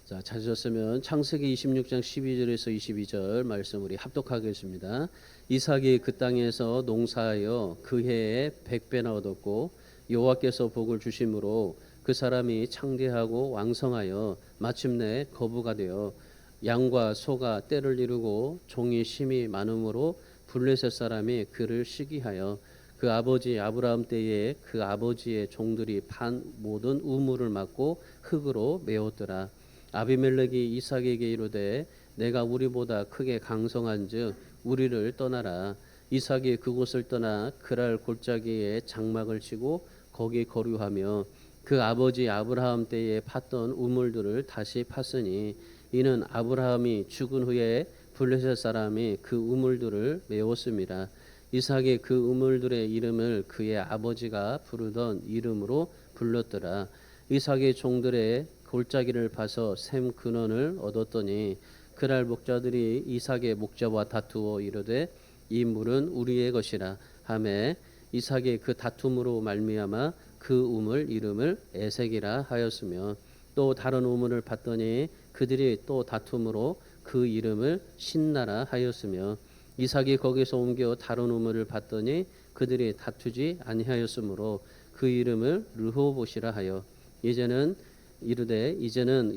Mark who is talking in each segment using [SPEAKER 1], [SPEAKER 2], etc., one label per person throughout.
[SPEAKER 1] 자, 찾으셨으면 창세기 26장 12절에서 22절 말씀 우리 합독하겠습니다. 이삭이 그 땅에서 농사하여 그 해에 100배나 얻었고 여호와께서 복을 주심으로 그 사람이 창대하고 왕성하여 마침내 거부가 되어 양과 소가 때를 이루고 종이 심이 많음으로 블레셋 사람이 그를 시기하여 그 아버지 아브라함 때에 그 아버지의 종들이 판 모든 우물을 막고 흙으로 메웠더라. 아비멜렉이 이삭에게 이르되 내가 우리보다 크게 강성한즉 우리를 떠나라. 이삭이 그곳을 떠나 그랄 골짜기에 장막을 치고 거기 거류하며 그 아버지 아브라함 때에 팠던 우물들을 다시 팠으니 이는 아브라함이 죽은 후에 블레셋 사람이 그 우물들을 메웠습니다. 이삭이 그 우물들의 이름을 그의 아버지가 부르던 이름으로 불렀더라. 이삭의 종들의 골짜기를 파서 샘 근원을 얻었더니 그날 목자들이 이삭의 목자와 다투어 이르되 이 물은 우리의 것이라 하매 이삭의 그 다툼으로 말미암아 그 우물 이름을 에색이라 하였으며 또 다른 우물을 봤더니 그들이 또 다툼으로 그 이름을 신나라 하였으며 이삭이 거기서 옮겨 다른 우물을 봤더니 그들이 다투지 아니하였으므로 그 이름을 르호봇이라 하여 이제는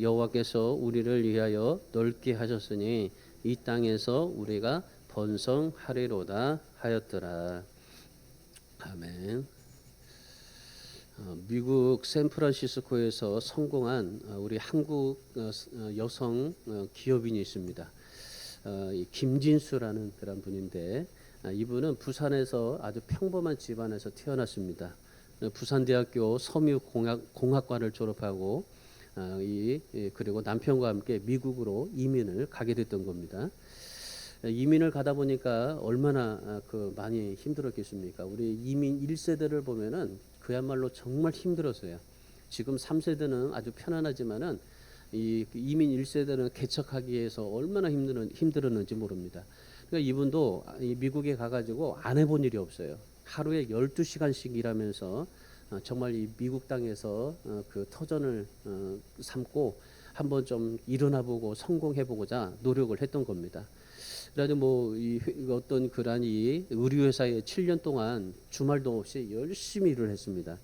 [SPEAKER 1] 여호와께서 우리를 위하여 넓게 하셨으니 이 땅에서 우리가 번성하리로다 하였더라. 아멘. 미국 샌프란시스코에서 성공한 우리 한국 여성 기업인이 있습니다. 김진수라는 그런 분인데 이분은 부산에서 아주 평범한 집안에서 태어났습니다. 부산대학교 섬유공학과를 졸업하고 그리고 남편과 함께 미국으로 이민을 가게 됐던 겁니다. 이민을 가다 보니까 얼마나 많이 힘들었겠습니까? 우리 이민 1세대를 보면은 그야말로 정말 힘들었어요. 지금 3세대는 아주 편안하지만은 이 이민 1세대는 개척하기 위해서 얼마나 힘들었는지 모릅니다. 그러니까 이분도 미국에 가가지고 안 해본 일이 없어요. 하루에 12시간씩 일하면서 정말 이 미국 땅에서 그 터전을 삼고 한번 좀 일어나보고 성공해보고자 노력을 했던 겁니다. 그래도 어떤 그런 이 의류회사에 7년 동안 주말도 없이 열심히 일을 했습니다.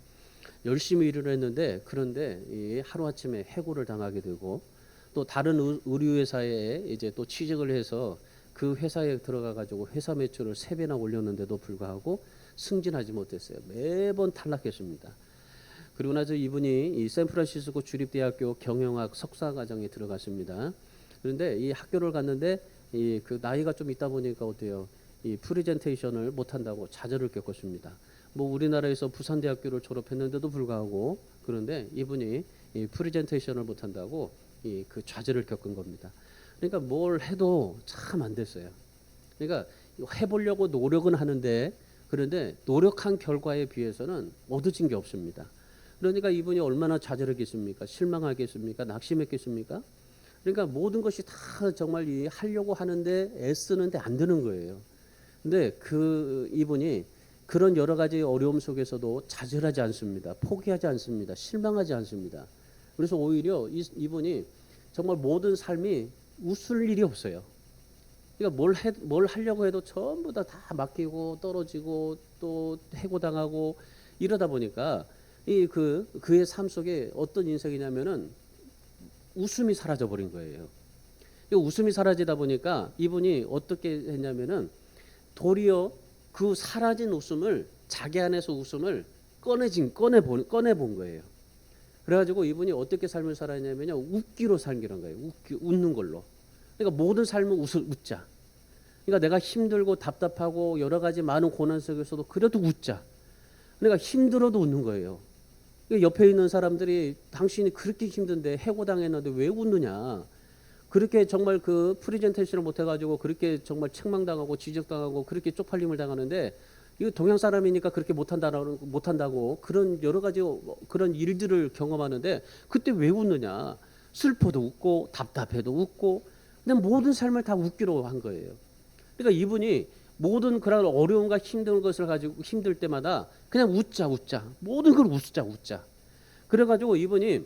[SPEAKER 1] 열심히 일을 했는데 그런데 하루아침에 해고를 당하게 되고 또 다른 의류회사에 이제 또 취직을 해서 그 회사에 들어가 가지고 회사 매출을 3배나 올렸는데도 불구하고 승진하지 못했어요. 매번 탈락했습니다. 그리고 나서 이분이 이 샌프란시스코 주립대학교 경영학 석사과정에 들어갔습니다. 그런데 이 학교를 갔는데 그 나이가 좀 있다 보니까 어때요? 이 프레젠테이션을 못한다고 좌절을 겪었습니다. 우리나라에서 부산대학교를 졸업했는데도 불구하고 그런데 이분이 이 프레젠테이션을 못한다고 그 좌절을 겪은 겁니다. 그러니까 뭘 해도 참 안 됐어요. 그러니까 해보려고 노력은 하는데 그런데 노력한 결과에 비해서는 얻어진 게 없습니다. 그러니까 이분이 얼마나 좌절했겠습니까? 실망하겠습니까? 낙심했겠습니까? 그러니까 모든 것이 다 정말 하려고 하는데 애쓰는데 안 되는 거예요. 근데 이분이 그런 여러 가지 어려움 속에서도 좌절하지 않습니다. 포기하지 않습니다. 실망하지 않습니다. 그래서 오히려 이분이 정말 모든 삶이 웃을 일이 없어요. 그러니까 뭘 하려고 해도 전부 다 막히고 떨어지고 또 해고당하고 이러다 보니까 그의 삶 속에 어떤 인생이냐면은 웃음이 사라져 버린 거예요. 이 웃음이 사라지다 보니까 이분이 어떻게 했냐면은 도리어 그 사라진 웃음을 자기 안에서 웃음을 꺼내본 거예요. 그래가지고 이분이 어떻게 삶을 살았냐면요, 웃기로 살기란 거예요. 웃는 걸로. 그러니까 모든 삶은 웃자. 그러니까 내가 힘들고 답답하고 여러 가지 많은 고난 속에서도 그래도 웃자. 그러니까 힘들어도 웃는 거예요. 옆에 있는 사람들이 당신이 그렇게 힘든데 해고당했는데 왜 웃느냐. 그렇게 정말 그 프레젠테이션을 못해가지고 그렇게 정말 책망당하고 지적당하고 그렇게 쪽팔림을 당하는데 이거 동양 사람이니까 그렇게 못한다고 그런 여러 가지 그런 일들을 경험하는데 그때 왜 웃느냐. 슬퍼도 웃고 답답해도 웃고 그냥 모든 삶을 다 웃기로 한 거예요. 그러니까 이분이 모든 그런 어려움과 힘든 것을 가지고 힘들 때마다 그냥 웃자 모든 걸 웃자 그래가지고 이분이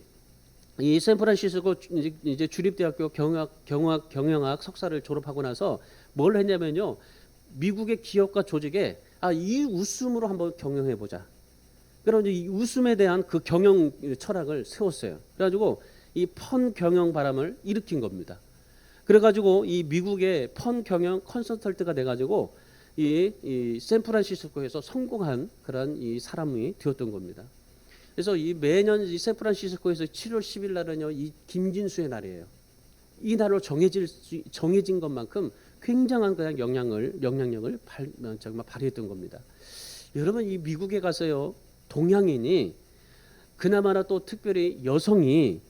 [SPEAKER 1] 이 샌프란시스코 이제 주립대학교 경영학 석사를 졸업하고 나서 뭘 했냐면요. 미국의 기업과 조직에 이 웃음으로 한번 경영해 보자. 그럼 이제 이 웃음에 대한 그 경영 철학을 세웠어요. 그래가지고 이 펀 경영 바람을 일으킨 겁니다. 그래가지고 이 미국의 펀 경영 컨설턴트가 돼가지고 이 샌프란시스코에서 성공한 그런 이 사람이 되었던 겁니다. 그래서 이 매년 이 샌프란시스코에서 7월 10일 날은요 이 김진수의 날이에요. 이 날로 정해진 것만큼 굉장한 그냥 영향력을 정말 발휘했던 겁니다. 여러분 이 미국에 가서요 동양인이 그나마나 또 특별히 여성이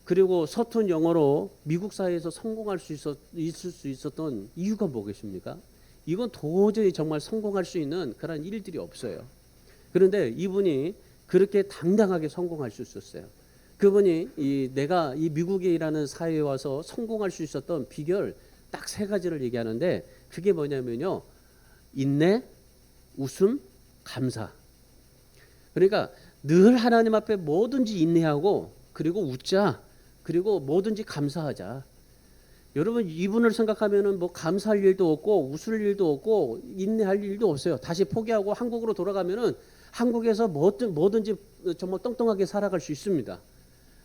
[SPEAKER 1] 그리고 서툰 영어로 미국 사회에서 성공할 수 있을 수 있었던 이유가 뭐겠습니까? 이건 도저히 정말 성공할 수 있는 그런 일들이 없어요. 그런데 이분이 그렇게 당당하게 성공할 수 있었어요. 그분이 내가 이 미국에 일하는 사회에 와서 성공할 수 있었던 비결 딱 3가지를 얘기하는데 그게 뭐냐면요. 인내, 웃음, 감사. 그러니까 늘 하나님 앞에 뭐든지 인내하고 그리고 웃자. 그리고 뭐든지 감사하자. 여러분 이분을 생각하면은 뭐 감사할 일도 없고 웃을 일도 없고 인내할 일도 없어요. 다시 포기하고 한국으로 돌아가면은 한국에서 뭐든지 정말 떵떵하게 살아갈 수 있습니다.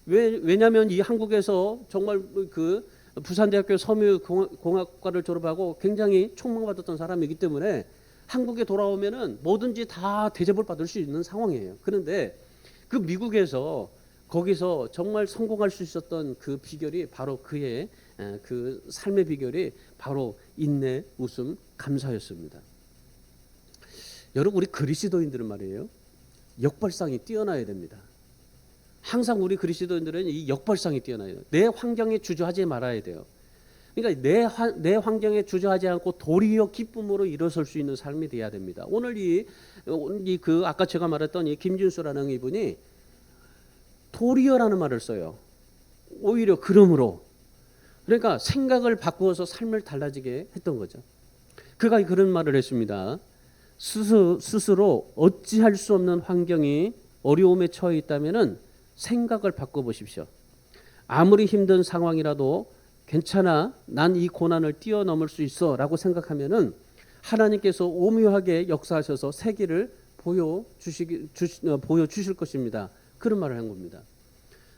[SPEAKER 1] 왜냐하면 이 한국에서 정말 그 부산대학교 섬유공학과를 졸업하고 굉장히 촉망받았던 사람이기 때문에 한국에 돌아오면은 뭐든지 다 대접을 받을 수 있는 상황이에요. 그런데 그 미국에서 거기서 정말 성공할 수 있었던 그 비결이 바로 그의 그 삶의 비결이 바로 인내, 웃음, 감사였습니다. 여러분 우리 그리스도인들은 말이에요. 역발상이 뛰어나야 됩니다. 항상 우리 그리스도인들은 이 역발상이 뛰어나요. 내 환경에 주저하지 말아야 돼요. 그러니까 내 환경에 주저하지 않고 도리어 기쁨으로 일어설 수 있는 삶이 돼야 됩니다. 오늘 그 아까 제가 말했던 이 김진수라는 이분이 도리어라는 말을 써요. 오히려 그러므로. 그러니까 생각을 바꾸어서 삶을 달라지게 했던 거죠. 그가 그런 말을 했습니다. 스스로 어찌할 수 없는 환경이 어려움에 처해 있다면은 생각을 바꿔보십시오. 아무리 힘든 상황이라도 괜찮아, 난 이 고난을 뛰어넘을 수 있어 라고 생각하면은 하나님께서 오묘하게 역사하셔서 세계를 보여주실 것입니다. 그런 말을 한 겁니다.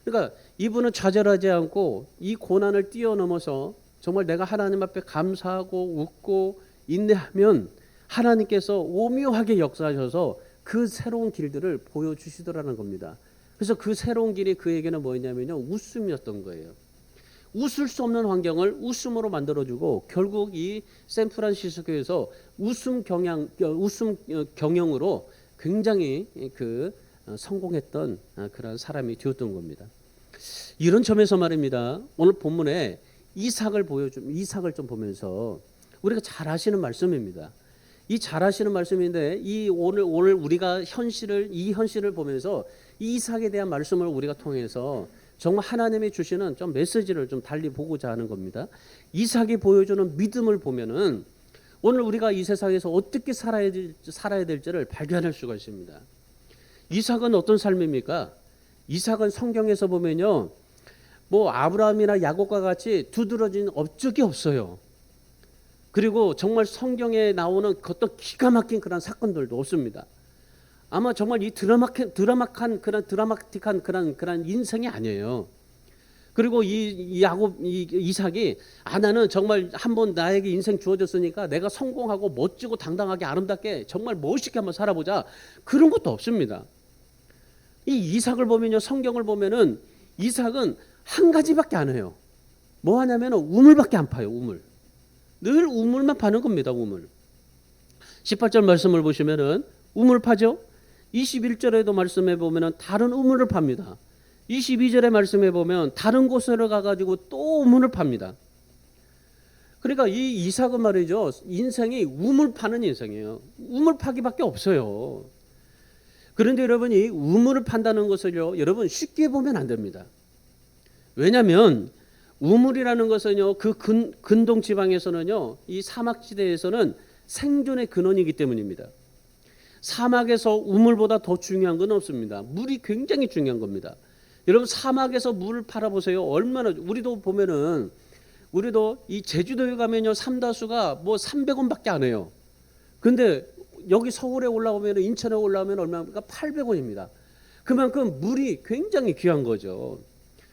[SPEAKER 1] 그러니까 이분은 좌절하지 않고 이 고난을 뛰어넘어서 정말 내가 하나님 앞에 감사하고 웃고 인내하면 하나님께서 오묘하게 역사하셔서 그 새로운 길들을 보여주시더라는 겁니다. 그래서 그 새로운 길이 그에게는 뭐였냐면요, 웃음이었던 거예요. 웃을 수 없는 환경을 웃음으로 만들어주고 결국 이 샌프란시스코에서 웃음 경영으로 굉장히 성공했던 그런 사람이 되었던 겁니다. 이런 점에서 말입니다. 오늘 본문에 이삭을 좀 보면서 우리가 잘 아시는 말씀입니다. 이 잘 아시는 말씀인데 오늘 우리가 이 현실을 보면서 이 이삭에 대한 말씀을 우리가 통해서 정말 하나님이 주시는 좀 메시지를 좀 달리 보고자 하는 겁니다. 이삭이 보여주는 믿음을 보면은 오늘 우리가 이 세상에서 어떻게 살아야 될지를 발견할 수가 있습니다. 이삭은 어떤 삶입니까? 이삭은 성경에서 보면요, 뭐 아브라함이나 야곱과 같이 두드러진 업적이 없어요. 그리고 정말 성경에 나오는 어떤 기가 막힌 그런 사건들도 없습니다. 아마 정말 이 드라마틱한 그런 인생이 아니에요. 그리고 이삭이 나는 정말 한번 나에게 인생 주어졌으니까 내가 성공하고 멋지고 당당하게 아름답게 정말 멋있게 한번 살아보자. 그런 것도 없습니다. 이 이삭을 보면요, 성경을 보면은 이삭은 한 가지밖에 안 해요. 뭐 하냐면 우물밖에 안 파요. 우물. 늘 우물만 파는 겁니다. 우물. 18절 말씀을 보시면은 우물 파죠. 21절에도 말씀해 보면은 다른 우물을 팝니다. 22절에 말씀해 보면 다른 곳으로 가가지고 또 우물을 팝니다. 그러니까 이 이삭은 말이죠, 인생이 우물 파는 인생이에요. 우물 파기밖에 없어요. 그런데 여러분이 우물을 판다는 것을요, 여러분 쉽게 보면 안 됩니다. 왜냐하면 우물이라는 것은요, 그 근동 지방에서는요, 이 사막지대에서는 생존의 근원이기 때문입니다. 사막에서 우물보다 더 중요한 건 없습니다. 물이 굉장히 중요한 겁니다. 여러분 사막에서 물을 팔아보세요. 얼마나 우리도 보면은 우리도 이 제주도에 가면요 삼다수가 뭐 300원밖에 안 해요. 근데 여기 서울에 올라오면 인천에 올라오면 얼마입니까? 800원입니다. 그만큼 물이 굉장히 귀한 거죠.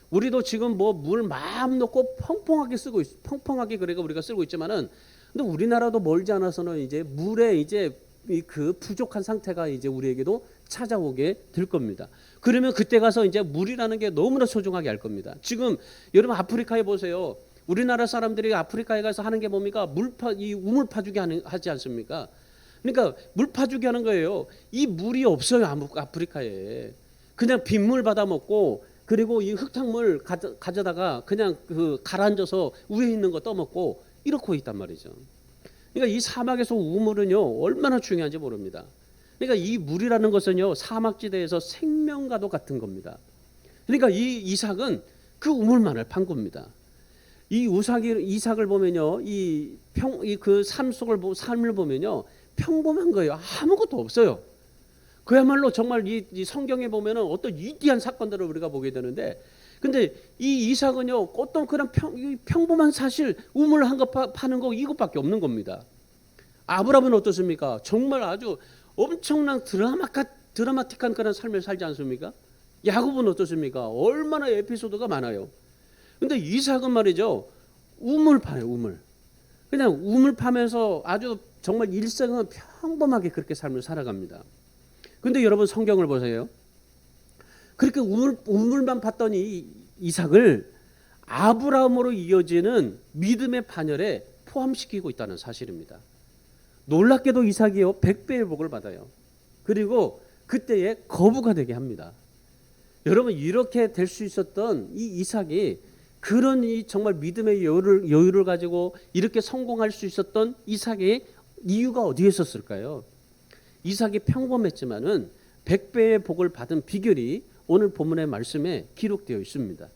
[SPEAKER 1] 우리도 지금 뭐 물 마음 놓고 펑펑하게 쓰고 펑펑하게 그래가 우리가 쓰고 있지만은 근데 우리나라도 멀지 않아서는 이제 물에 이제 그 부족한 상태가 이제 우리에게도 찾아오게 될 겁니다. 그러면 그때 가서 이제 물이라는 게 너무나 소중하게 알 겁니다. 지금 여러분 아프리카에 보세요. 우리나라 사람들이 아프리카에 가서 하는 게 뭡니까? 이 우물 파주기 하지 않습니까? 그러니까 물 파주기 하는 거예요. 이 물이 없어요 아프리카에. 그냥 빗물 받아 먹고 그리고 이 흙탕물 가져다가 그냥 그 가라앉아서 위에 있는 거 떠먹고 이렇게 있단 말이죠. 그러니까 이 사막에서 우물은요 얼마나 중요한지 모릅니다. 그러니까 이 물이라는 것은요 사막지대에서 생명과도 같은 겁니다. 그러니까 이 이삭은 그 우물만을 판 겁니다. 이 이삭을 보면요 그 삶을 보면요 평범한 거예요. 아무것도 없어요. 그야말로 정말 이 성경에 보면은 어떤 위대한 사건들을 우리가 보게 되는데, 근데 이 이삭은요 어떤 그런 평범한 사실 우물 한 거 파는 거 이것밖에 없는 겁니다. 아브라함은 어떻습니까? 정말 아주 엄청난 드라마틱한 그런 삶을 살지 않습니까? 야곱은 어떻습니까? 얼마나 에피소드가 많아요. 근데 이삭은 말이죠 우물 파요 우물. 그냥 우물 파면서 아주 정말 일생은 평범하게 그렇게 삶을 살아갑니다. 근데 여러분 성경을 보세요. 그렇게 우물만 봤더니 이삭을 아브라함으로 이어지는 믿음의 반열에 포함시키고 있다는 사실입니다. 놀랍게도 이삭이요 100배의 복을 받아요. 그리고 그때에 거부가 되게 합니다. 여러분 이렇게 될 수 있었던 이 이삭이 그런 이 정말 믿음의 여유를 가지고 이렇게 성공할 수 있었던 이삭의 이유가 어디에 있었을까요? 이삭이 평범했지만은 100배의 복을 받은 비결이 오늘 본문의 말씀에 기록되어 있습니다.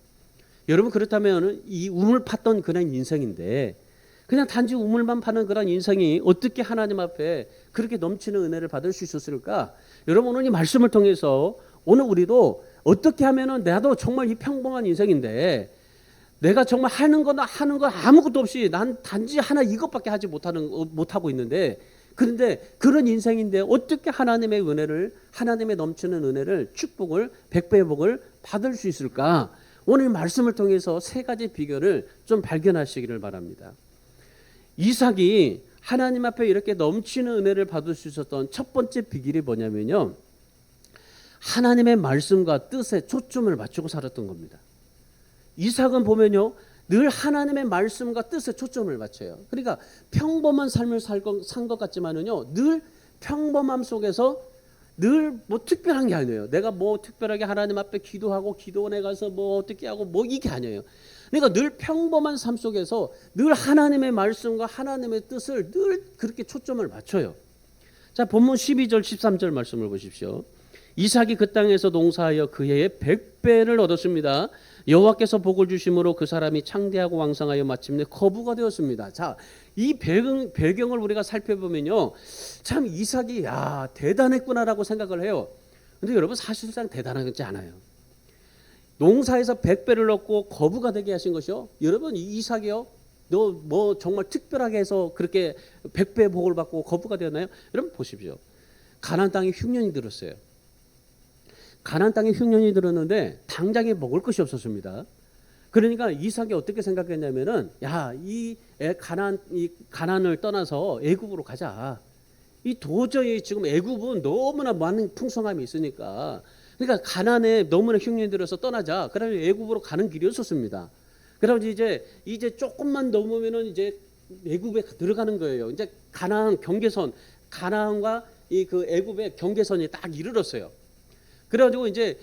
[SPEAKER 1] 여러분 그렇다면 이 우물 팠던 그런 인생인데 그냥 단지 우물만 파는 그런 인생이 어떻게 하나님 앞에 그렇게 넘치는 은혜를 받을 수 있었을까? 여러분 오늘 이 말씀을 통해서 오늘 우리도 어떻게 하면은 나도 정말 이 평범한 인생인데 내가 정말 하는 거 아무것도 없이 난 단지 하나 이것밖에 하지 못하고 있는데 그런데 그런 인생인데 어떻게 하나님의 은혜를 하나님의 넘치는 은혜를 축복을 100배의 복을 받을 수 있을까? 오늘 말씀을 통해서 세 가지 비결을 좀 발견하시기를 바랍니다. 이삭이 하나님 앞에 이렇게 넘치는 은혜를 받을 수 있었던 첫 번째 비결이 뭐냐면요. 하나님의 말씀과 뜻에 초점을 맞추고 살았던 겁니다. 이삭은 보면요. 늘 하나님의 말씀과 뜻에 초점을 맞춰요. 그러니까 평범한 삶을 산 것 같지만은요. 늘 평범함 속에서 늘 뭐 특별한 게 아니에요. 내가 뭐 특별하게 하나님 앞에 기도하고 기도원에 가서 뭐 어떻게 하고 뭐 이게 아니에요. 그러니까 늘 평범한 삶 속에서 늘 하나님의 말씀과 하나님의 뜻을 늘 그렇게 초점을 맞춰요. 자, 본문 12절 13절 말씀을 보십시오. 이삭이 그 땅에서 농사하여 그 해에 100배를 얻었습니다. 여호와께서 복을 주심으로 그 사람이 창대하고 왕성하여 마침내 거부가 되었습니다. 자, 이 배경을 우리가 살펴보면요, 참 이삭이 대단했구나라고 생각을 해요. 근데 여러분 사실상 대단하지 않아요. 농사에서 100배를 얻고 거부가 되게 하신 것이요. 여러분 이 이삭이요, 너 뭐 정말 특별하게 해서 그렇게 100배의 복을 받고 거부가 되었나요? 여러분 보십시오. 가나안 땅에 흉년이 들었어요. 가나안 땅에 흉년이 들었는데 당장에 먹을 것이 없었습니다. 그러니까 이삭이 어떻게 생각했냐면은 이 가나안을 떠나서 애굽으로 가자. 이 도저히 지금 애굽은 너무나 많은 풍성함이 있으니까 그러니까 가나안에 너무나 흉년이 들어서 떠나자. 그러면 애굽으로 가는 길이었었습니다. 그러면 이제 조금만 넘으면은 이제 애굽에 들어가는 거예요. 이제 가나안 경계선, 가나안과 이 그 애굽의 경계선이 딱 이르렀어요. 그래가지고 이제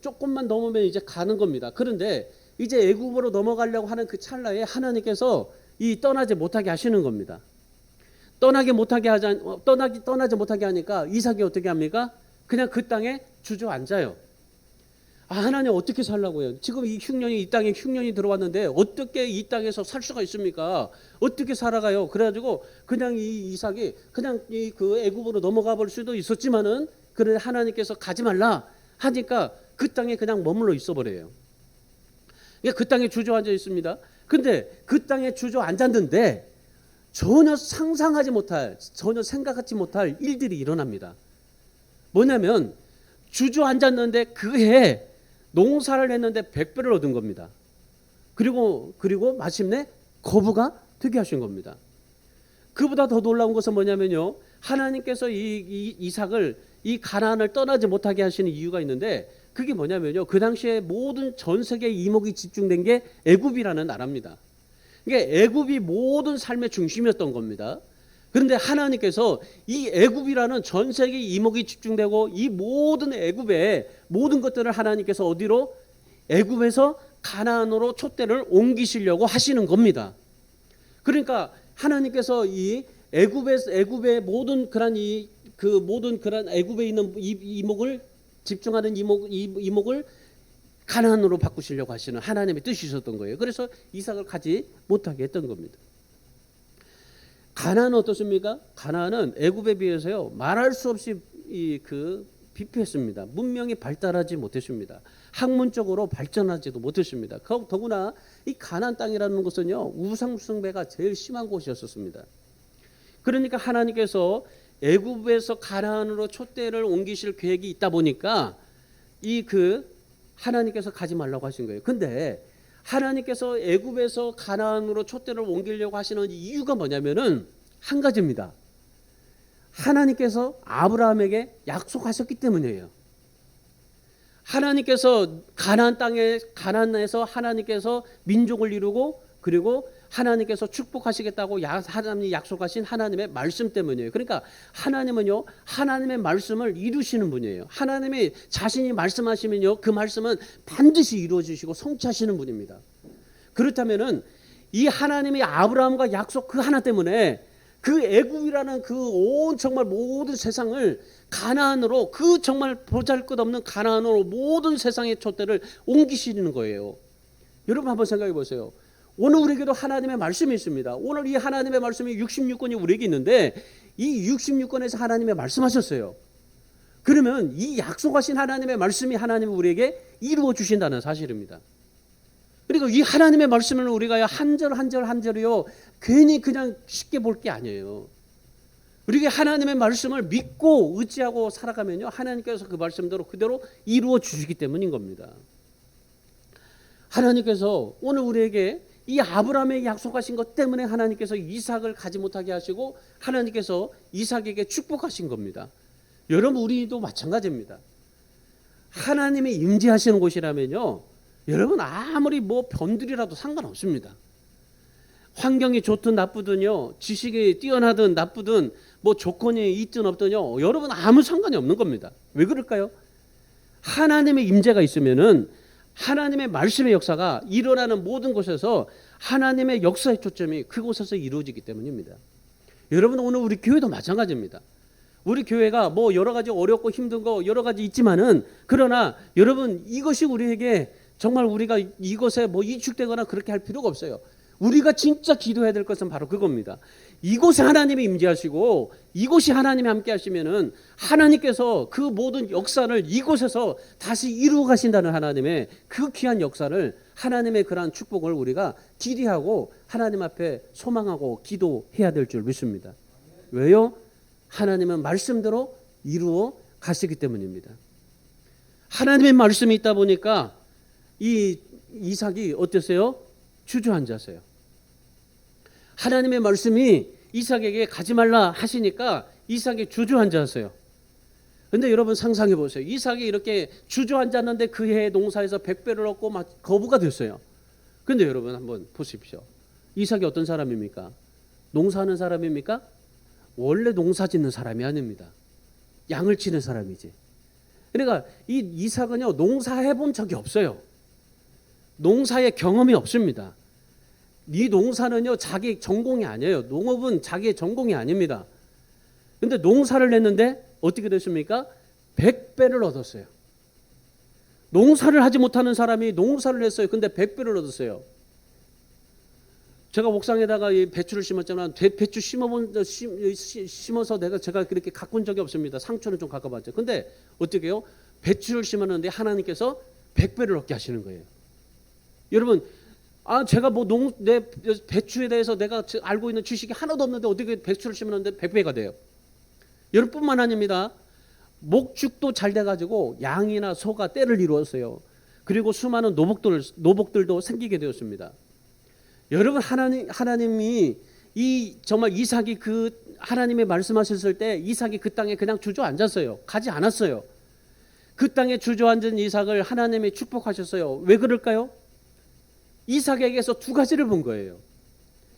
[SPEAKER 1] 조금만 넘으면 이제 가는 겁니다. 그런데 이제 애굽으로 넘어가려고 하는 그 찰나에 하나님께서 떠나지 못하게 하시는 겁니다. 떠나지 못하게 하니까 이삭이 어떻게 합니까? 그냥 그 땅에 주저앉아요. 하나님 어떻게 살라고요? 지금 이 땅에 흉년이 들어왔는데 어떻게 이 땅에서 살 수가 있습니까? 어떻게 살아가요? 그래가지고 그냥 이 이삭이 그냥 그 애굽으로 넘어가 볼 수도 있었지만은 그래 하나님께서 가지 말라 하니까 그 땅에 그냥 머물러 있어 버려요. 그러니까 그 땅에 주저앉아 있습니다. 근데 그 땅에 주저앉았는데 전혀 상상하지 못할, 전혀 생각하지 못할 일들이 일어납니다. 뭐냐면 주저앉았는데 그 해에 농사를 했는데 100배를 얻은 겁니다. 그리고 마침내 거부가 되게 하신 겁니다. 그보다 더 놀라운 것은 뭐냐면요, 하나님께서 이 이삭을 이 가나안을 떠나지 못하게 하시는 이유가 있는데, 그게 뭐냐면요, 그 당시에 모든 전 세계 이목이 집중된 게 애굽이라는 나라입니다. 이게 애굽이 모든 삶의 중심이었던 겁니다. 그런데 하나님께서 이 애굽이라는 전 세계 이목이 집중되고 이 모든 애굽의 모든 것들을 하나님께서 어디로, 애굽에서 가나안으로 촛대를 옮기시려고 하시는 겁니다. 그러니까 하나님께서 이 애굽의 모든 그런 모든 그런 애굽에 있는 이목을 집중하는 이목을 가나안으로 바꾸시려고 하시는 하나님의 뜻이셨던 거예요. 그래서 이삭을 가지 못하게 했던 겁니다. 가나안은 어떻습니까? 가나안은 애굽에 비해서요, 말할 수 없이 비폐했습니다. 문명이 발달하지 못했습니다. 학문적으로 발전하지도 못했습니다. 더구나 이 가나안 땅이라는 것은요, 우상 숭배가 제일 심한 곳이었습니다. 그러니까 하나님께서 애굽에서 가나안으로 촛대를 옮기실 계획이 있다 보니까 하나님께서 가지 말라고 하신 거예요. 근데 하나님께서 애굽에서 가나안으로 촛대를 옮기려고 하시는 이유가 뭐냐면은 한 가지입니다. 하나님께서 아브라함에게 약속하셨기 때문이에요. 하나님께서 가나안에서 하나님께서 민족을 이루고, 그리고 하나님께서 축복하시겠다고 하나님이 약속하신 하나님의 말씀 때문이에요. 그러니까 하나님은요, 하나님의 말씀을 이루시는 분이에요. 하나님이 자신이 말씀하시면요, 그 말씀은 반드시 이루어지시고 성취하시는 분입니다. 그렇다면은 이 하나님이 아브라함과 약속 그 하나 때문에 그 애굽이라는 그 온 정말 모든 세상을 가나안으로, 그 정말 보잘것없는 가나안으로 모든 세상의 촛대를 옮기시는 거예요. 여러분 한번 생각해 보세요. 오늘 우리에게도 하나님의 말씀이 있습니다. 오늘 이 하나님의 말씀이 66권이 우리에게 있는데, 이 66권에서 하나님의 말씀하셨어요. 그러면 이 약속하신 하나님의 말씀이 하나님이 우리에게 이루어 주신다는 사실입니다. 그리고 이 하나님의 말씀을 우리가 한 절 한 절 한 절이요, 괜히 그냥 쉽게 볼 게 아니에요. 우리가 하나님의 말씀을 믿고 의지하고 살아가면요, 하나님께서 그 말씀대로 그대로 이루어 주시기 때문인 겁니다. 하나님께서 오늘 우리에게 이 아브라함에게 약속하신 것 때문에 하나님께서 이삭을 가지 못하게 하시고 하나님께서 이삭에게 축복하신 겁니다. 여러분, 우리도 마찬가지입니다. 하나님이 임재하시는 곳이라면요, 여러분 아무리 변들이라도 상관없습니다. 환경이 좋든 나쁘든요, 지식이 뛰어나든 나쁘든 조건이 있든 없든요, 여러분 아무 상관이 없는 겁니다. 왜 그럴까요? 하나님의 임재가 있으면은 하나님의 말씀의 역사가 일어나는 모든 곳에서 하나님의 역사의 초점이 그곳에서 이루어지기 때문입니다. 여러분, 오늘 우리 교회도 마찬가지입니다. 우리 교회가 여러 가지 어렵고 힘든 거 여러 가지 있지만은, 그러나 여러분, 이것이 우리에게 정말 우리가 이것에 이축되거나 그렇게 할 필요가 없어요. 우리가 진짜 기도해야 될 것은 바로 그겁니다. 이곳에 하나님이 임재하시고 이곳이 하나님이 함께 하시면은 하나님께서 그 모든 역사를 이곳에서 다시 이루어 가신다는 하나님의 그 귀한 역사를, 하나님의 그러한 축복을 우리가 기대하고 하나님 앞에 소망하고 기도해야 될 줄 믿습니다. 왜요? 하나님은 말씀대로 이루어 가시기 때문입니다. 하나님의 말씀이 있다 보니까 이 이삭이 어땠어요? 주저앉았어요. 하나님의 말씀이 이삭에게 가지 말라 하시니까 이삭이 주저앉았어요. 그런데 여러분 상상해 보세요. 이삭이 이렇게 주저앉았는데 그 해의 농사에서 100배를 얻고 거부가 됐어요. 그런데 여러분 한번 보십시오. 이삭이 어떤 사람입니까? 농사하는 사람입니까? 원래 농사 짓는 사람이 아닙니다. 양을 치는 사람이지. 그러니까 이 이삭은요, 농사해 본 적이 없어요. 농사의 경험이 없습니다. 이 농사는요, 자기 전공이 아니에요. 농업은 자기의 전공이 아닙니다. 그런데 농사를 했는데 어떻게 됐습니까? 100배를 얻었어요. 농사를 하지 못하는 사람이 농사를 했어요. 근데 100배를 얻었어요. 제가 옥상에다가 이 배추를 심었지만 배추 심어서 제가 그렇게 가꾼 적이 없습니다. 상추는 좀 가꿔봤죠. 근데 어떻게 해요? 배추를 심었는데 하나님께서 100배를 얻게 하시는 거예요. 여러분, 제가 내 배추에 대해서 내가 알고 있는 지식이 하나도 없는데 어떻게 배추를 심었는데 100배가 돼요? 여러분뿐만 아닙니다. 목축도 잘 돼가지고 양이나 소가 떼를 이루었어요. 그리고 수많은 노복들도 생기게 되었습니다. 여러분, 하나님이 정말 이삭이 하나님의 말씀하셨을 때 이삭이 그 땅에 그냥 주저앉았어요. 가지 않았어요. 그 땅에 주저앉은 이삭을 하나님이 축복하셨어요. 왜 그럴까요? 이삭에게서 두 가지를 본 거예요.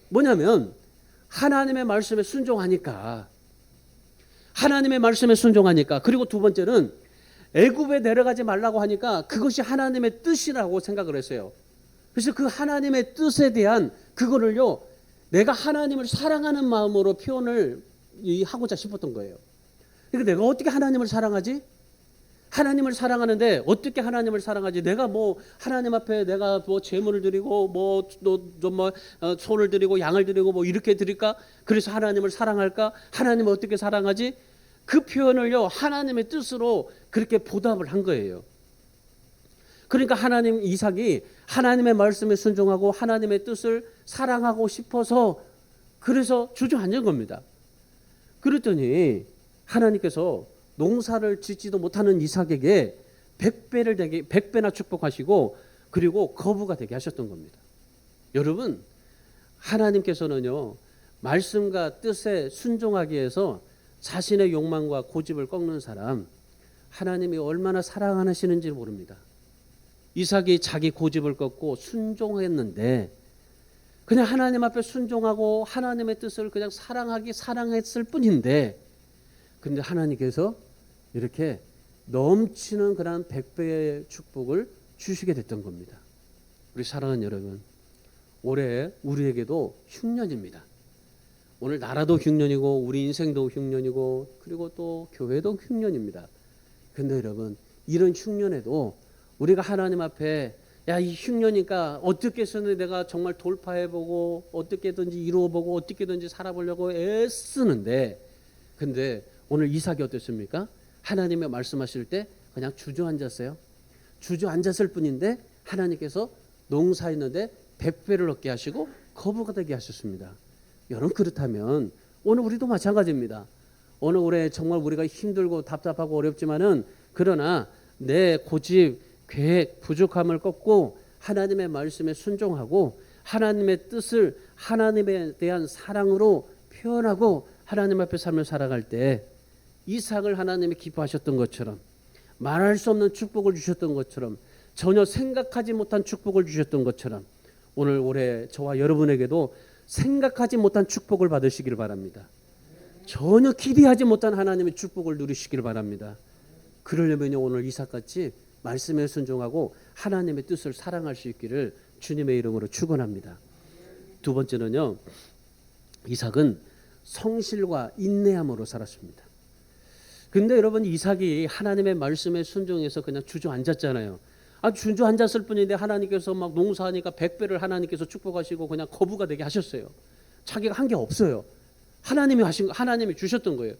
[SPEAKER 1] 뭐냐면 하나님의 말씀에 순종하니까, 그리고 두 번째는 애굽에 내려가지 말라고 하니까 그것이 하나님의 뜻이라고 생각을 했어요. 그래서 그 하나님의 뜻에 대한 그거를요, 내가 하나님을 사랑하는 마음으로 표현을 하고자 싶었던 거예요. 그러니까 내가 어떻게 하나님을 사랑하지? 하나님을 사랑하는데 어떻게 하나님을 사랑하지? 내가 하나님 앞에 내가 제물을 드리고 소를 드리고 양을 드리고 이렇게 드릴까? 그래서 하나님을 사랑할까? 하나님을 어떻게 사랑하지? 그 표현을요, 하나님의 뜻으로 그렇게 보답을 한 거예요. 그러니까 이삭이 하나님의 말씀에 순종하고 하나님의 뜻을 사랑하고 싶어서 그래서 주저앉은 겁니다. 그랬더니 하나님께서 농사를 짓지도 못하는 이삭에게 100배나 축복하시고 그리고 거부가 되게 하셨던 겁니다. 여러분, 하나님께서는요, 말씀과 뜻에 순종하기 위해서 자신의 욕망과 고집을 꺾는 사람, 하나님이 얼마나 사랑하시는지 모릅니다. 이삭이 자기 고집을 꺾고 순종했는데 그냥 하나님 앞에 순종하고 하나님의 뜻을 그냥 사랑했을 뿐인데, 근데 하나님께서 이렇게 넘치는 그런 100배의 축복을 주시게 됐던 겁니다. 우리 사랑하는 여러분, 올해 우리에게도 흉년입니다. 오늘 나라도 흉년이고 우리 인생도 흉년이고 그리고 또 교회도 흉년입니다. 근데 여러분, 이런 흉년에도 우리가 하나님 앞에 이 흉년이니까 어떻게 해서는 내가 정말 돌파해보고 어떻게든지 이루어보고 어떻게든지 살아보려고 애쓰는데, 근데 오늘 이삭이 어땠습니까? 하나님의 말씀하실 때 그냥 주저앉았어요. 주저앉았을 뿐인데 하나님께서 농사했는데 100배를 얻게 하시고 거부가 되게 하셨습니다. 여러분, 그렇다면 오늘 우리도 마찬가지입니다. 오늘 올해 정말 우리가 힘들고 답답하고 어렵지만은, 그러나 내 고집, 계획, 부족함을 꺾고 하나님의 말씀에 순종하고 하나님의 뜻을 하나님에 대한 사랑으로 표현하고 하나님 앞에 삶을 살아갈 때 이삭을 하나님이 기뻐하셨던 것처럼, 말할 수 없는 축복을 주셨던 것처럼, 전혀 생각하지 못한 축복을 주셨던 것처럼, 오늘 올해 저와 여러분에게도 생각하지 못한 축복을 받으시기를 바랍니다. 전혀 기대하지 못한 하나님의 축복을 누리시기를 바랍니다. 그러려면 오늘 이삭같이 말씀에 순종하고 하나님의 뜻을 사랑할 수 있기를 주님의 이름으로 축원합니다. 두 번째는요, 이삭은 성실과 인내함으로 살았습니다. 근데 여러분, 이삭이 하나님의 말씀에 순종해서 그냥 주저앉았잖아요. 주저앉았을 뿐인데 하나님께서 막 농사하니까 100배를 하나님께서 축복하시고 그냥 거부가 되게 하셨어요. 자기가 한 게 없어요. 하나님이 주셨던 거예요.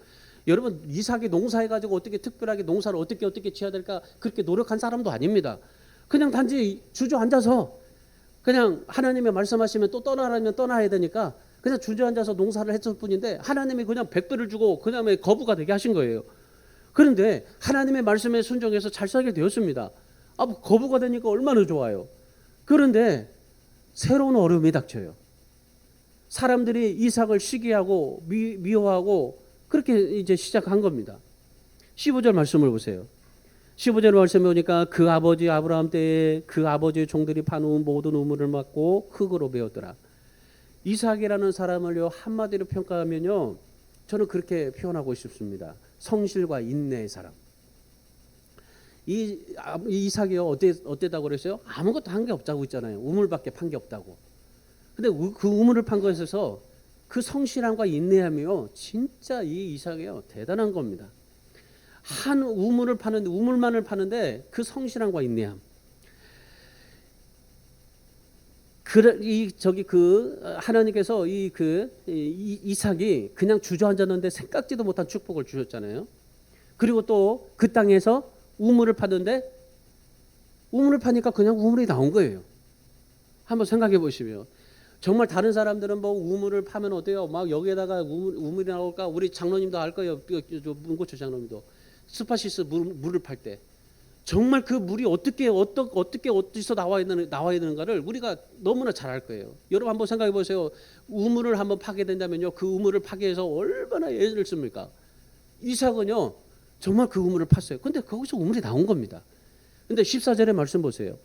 [SPEAKER 1] 여러분, 이삭이 농사해가지고 어떻게 특별하게 농사를 어떻게 지어야 될까 그렇게 노력한 사람도 아닙니다. 그냥 단지 주저앉아서 그냥 하나님의 말씀하시면 또 떠나라면 떠나야 되니까 그냥 주저앉아서 농사를 했을 뿐인데 하나님이 그냥 100배를 주고 그냥 거부가 되게 하신 거예요. 그런데 하나님의 말씀에 순종해서 잘 살게 되었습니다. 거부가 되니까 얼마나 좋아요. 그런데 새로운 어려움이 닥쳐요. 사람들이 이삭을 시기하고 미워하고 그렇게 이제 시작한 겁니다. 15절 말씀을 보세요. 15절 말씀에 보니까 그 아버지 아브라함 때에 그 아버지의 종들이 파놓은 모든 우물을 막고 흙으로 메웠더라. 이삭이라는 사람을요, 한마디로 평가하면요, 저는 그렇게 표현하고 싶습니다. 성실과 인내의 사람. 이삭이요, 어땠다고 그랬어요? 아무것도 한 게 없다고 있잖아요. 우물밖에 판 게 없다고. 근데 그 우물을 판 것에서 그 성실함과 인내함이요, 진짜 이 이삭이요, 대단한 겁니다. 한 우물만을 파는데 그 성실함과 인내함. 하나님께서 이삭이 그냥 주저앉았는데 생각지도 못한 축복을 주셨잖아요. 그리고 또 그 땅에서 우물을 파는데 우물을 파니까 그냥 우물이 나온 거예요. 한번 생각해 보시면 정말 다른 사람들은 뭐 우물을 파면 어때요? 막 여기에다가 우물이 나올까? 우리 장로님도 알 거예요. 문고초 장로님도 스파시스 물을 팔 때 정말 그 물이 어떻게 어디서 나와야 되는가를 우리가 너무나 잘 알 거예요. 여러분 한번 생각해 보세요. 우물을 한번 파게 된다면요, 그 우물을 파기 위해서 얼마나 애를 씁니까? 이삭은요 정말 그 우물을 팠어요. 근데 거기서 우물이 나온 겁니다. 근데 14절의 말씀 보세요.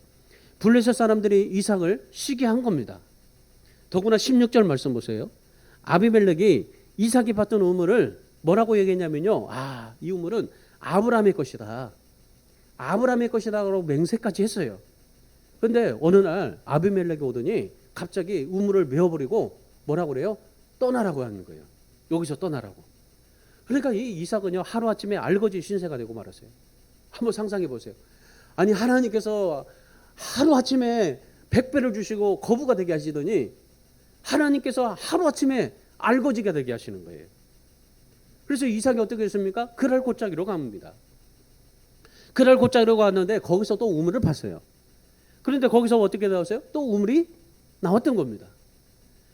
[SPEAKER 1] 블레셋 사람들이 이삭을 시기한 겁니다. 더구나 16절 말씀 보세요. 아비멜렉이 이삭이 팠던 우물을 뭐라고 얘기했냐면요, 이 우물은 아브라함의 것이다. 아브라함의 것이다라고 맹세까지 했어요. 그런데 어느 날 아비멜렉이 오더니 갑자기 우물을 메어버리고 뭐라고 그래요? 떠나라고 하는 거예요. 여기서 떠나라고. 그러니까 이 이삭은요 하루아침에 알거지 신세가 되고 말았어요. 한번 상상해 보세요. 아니 하나님께서 하루아침에 100배를 주시고 거부가 되게 하시더니 하나님께서 하루아침에 알거지가 되게 하시는 거예요. 그래서 이삭이 어떻게 했습니까? 그랄 곧자기로 갑니다. 그날 곧자기로 갔는데 거기서 또 우물을 팠어요. 그런데 거기서 어떻게 나왔어요? 또 우물이 나왔던 겁니다.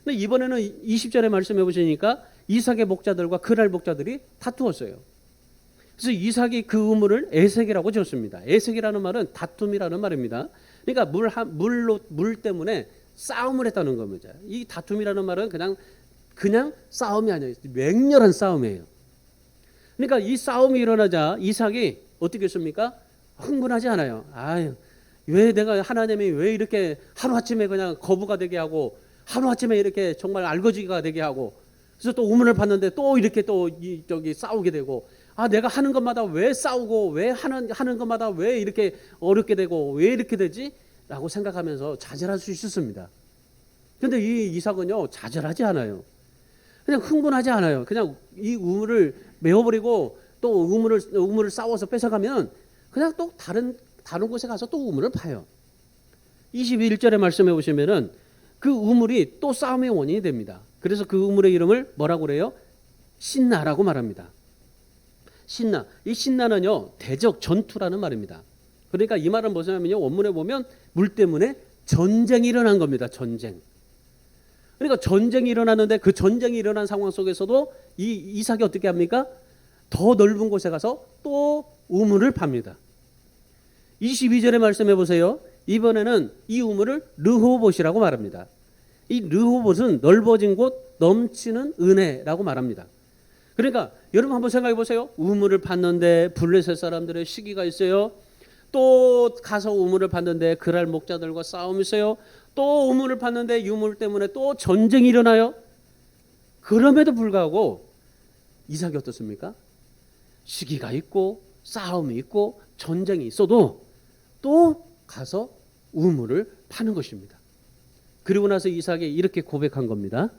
[SPEAKER 1] 근데 이번에는 20절에 말씀해 보시니까 이삭의 목자들과 그랄 목자들이 다투었어요. 그래서 이삭이 그 우물을 에색이라고 지었습니다. 에색이라는 말은 다툼이라는 말입니다. 그러니까 물 때문에 싸움을 했다는 겁니다. 이 다툼이라는 말은 그냥 싸움이 아니에요. 맹렬한 싸움이에요. 그러니까 이 싸움이 일어나자 이삭이 어떻게 했습니까? 흥분하지 않아요. 왜 내가 하나님이 왜 이렇게 하루아침에 그냥 거부가 되게 하고 하루아침에 이렇게 정말 알거지가 되게 하고 그래서 또 우물을 봤는데 또 이렇게 저기 싸우게 되고 내가 하는 것마다 왜 싸우고 왜 하는 것마다 왜 이렇게 어렵게 되고 왜 이렇게 되지? 라고 생각하면서 좌절할 수 있었습니다. 그런데 이 이삭은요 좌절하지 않아요. 그냥 흥분하지 않아요. 그냥 이 우물을 메어버리고 또 우물을 싸워서 뺏어가면 그냥 또 다른 곳에 가서 또 우물을 파요. 21절의 말씀해 보시면은 그 우물이 또 싸움의 원인이 됩니다. 그래서 그 우물의 이름을 뭐라고 그래요? 신나라고 말합니다. 신나. 이 신나는요 대적 전투라는 말입니다. 그러니까 이 말은 뭐냐면요 원문에 보면 물 때문에 전쟁이 일어난 겁니다. 전쟁. 그러니까 전쟁이 일어났는데 그 전쟁이 일어난 상황 속에서도 이 이삭이 어떻게 합니까? 더 넓은 곳에 가서 또 우물을 팝니다. 22절에 말씀해 보세요. 이번에는 이 우물을 르호봇이라고 말합니다. 이 르호봇은 넓어진 곳, 넘치는 은혜라고 말합니다. 그러니까 여러분 한번 생각해 보세요. 우물을 팠는데 블레셋 사람들의 시기가 있어요. 또 가서 우물을 팠는데 그랄 목자들과 싸움이 있어요. 또 우물을 팠는데 유물 때문에 또 전쟁이 일어나요. 그럼에도 불구하고 이삭이 어떻습니까? 시기가 있고 싸움이 있고 전쟁이 있어도 또 가서 우물을 파는 것입니다. 그리고 나서 이삭이 이렇게 고백한 겁니다.